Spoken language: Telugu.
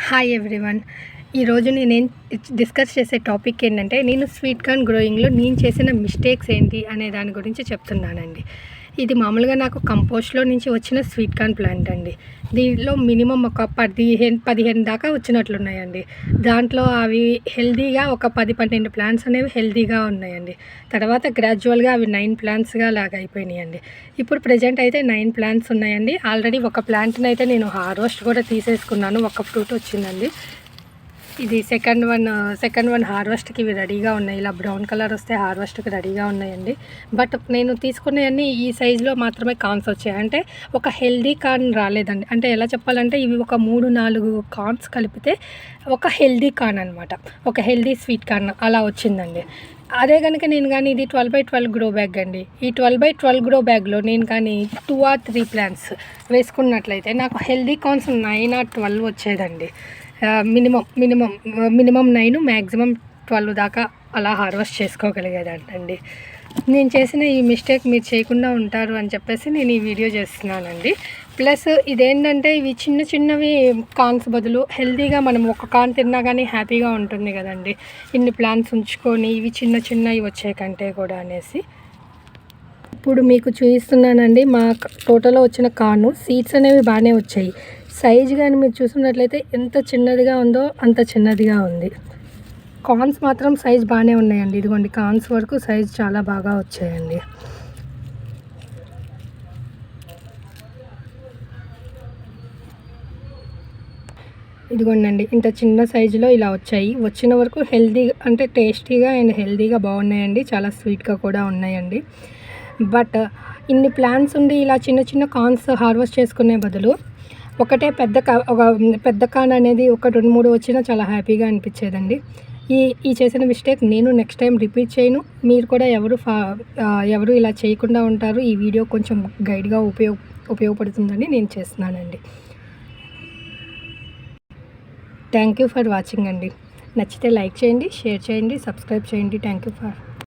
Hi everyone. ఈరోజు నేనేం డిస్కస్ చేసే టాపిక్ ఏంటంటే, నేను స్వీట్ కార్న్ గ్రోయింగ్లో నేను చేసిన మిస్టేక్స్ ఏంటి అనే దాని గురించి చెప్తున్నానండి. ఇది మామూలుగా నాకు కంపోస్ట్లో నుంచి వచ్చిన స్వీట్ కార్న్ ప్లాంట్ అండి. దీంట్లో మినిమం ఒక 15 దాకా వచ్చినట్లున్నాయండి. దాంట్లో అవి హెల్దీగా ఒక 10-12 ప్లాంట్స్ అనేవి హెల్దీగా ఉన్నాయండి. తర్వాత గ్రాడ్యువల్గా అవి 9 ప్లాంట్స్గా లాగా అయిపోయినాయండి. ఇప్పుడు ప్రజెంట్ అయితే 9 ప్లాంట్స్ ఉన్నాయండి. ఆల్రెడీ ఒక ప్లాంట్ని అయితే నేను హార్వెస్ట్ కూడా తీసేసుకున్నాను. ఒక ఫ్రూట్ వచ్చిందండి. ఇది సెకండ్ వన్ హార్వెస్ట్కి ఇవి రెడీగా ఉన్నాయి. ఇలా బ్రౌన్ కలర్ వస్తే హార్వెస్ట్కి రెడీగా ఉన్నాయండి. బట్ నేను తీసుకునేవన్నీ ఈ సైజులో మాత్రమే కార్న్స్ వచ్చాయి. అంటే ఒక హెల్దీ కార్న్ రాలేదండి. అంటే ఎలా చెప్పాలంటే, ఇవి ఒక 3-4 కార్న్స్ కలిపితే ఒక హెల్దీ కార్న్ అనమాట. ఒక హెల్దీ స్వీట్ కార్న్ అలా వచ్చిందండి. అదే కనుక నేను కానీ, ఇది 12x12 గ్రో బ్యాగ్ అండి. ఈ 12x12 గ్రో బ్యాగ్లో నేను కానీ 2 or 3 ప్లాంట్స్ వేసుకున్నట్లయితే నాకు హెల్దీ కార్న్స్ 9 or 12 వచ్చేదండి. మినిమం 9, మ్యాక్సిమం 12 దాకా అలా హార్వెస్ట్ చేసుకోగలిగేదంటండి. నేను చేసిన ఈ మిస్టేక్ మీరు చేయకుండా ఉంటారు అని చెప్పేసి నేను ఈ వీడియో చేస్తున్నానండి. ప్లస్ ఇదేంటంటే, ఇవి చిన్నవి కార్న్స్ బదులు హెల్తీగా మనం ఒక కార్న్ తిన్నా కానీ హ్యాపీగా ఉంటుంది కదండి. ఇన్ని ప్లాంట్స్ ఉంచుకొని ఇవి చిన్నవి వచ్చే కంటే కూడా అనేసి ఇప్పుడు మీకు చూపిస్తున్నానండి. మా తోటలో వచ్చిన కార్న్ సీడ్స్ అనేవి బాగానే వచ్చాయి. సైజు కానీ మీరు చూస్తున్నట్లయితే ఎంత చిన్నదిగా ఉందో అంత చిన్నదిగా ఉంది. కార్న్స్ మాత్రం సైజ్ బాగానే ఉన్నాయండి. ఇదిగోండి, కార్న్స్ వరకు సైజ్ చాలా బాగా వచ్చాయండి. ఇదిగోండి, ఇంత చిన్న సైజులో ఇలా వచ్చాయి. వచ్చిన వరకు హెల్తీగా, అంటే టేస్టీగా అండ్ హెల్తీగా బాగున్నాయండి. చాలా స్వీట్గా కూడా ఉన్నాయండి. బట్ ఇన్ని ప్లాంట్స్ ఉండి ఇలా చిన్న కార్న్స్ హార్వెస్ట్ చేసుకునే బదులు ఒక పెద్ద కాన్ అనేది ఒక 2-3 వచ్చినా చాలా హ్యాపీగా అనిపించేదండి. ఈ చేసిన మిస్టేక్ నేను నెక్స్ట్ టైం రిపీట్ చేయను. మీరు కూడా ఎవరు ఇలా చేయకుండా ఉంటారు. ఈ వీడియో కొంచెం గైడ్గా ఉపయోగపడుతుందని నేను చేస్తున్నానండి. థ్యాంక్ యూ ఫర్ వాచింగ్ అండి. నచ్చితే లైక్ చేయండి, షేర్ చేయండి, సబ్స్క్రైబ్ చేయండి. Thank you for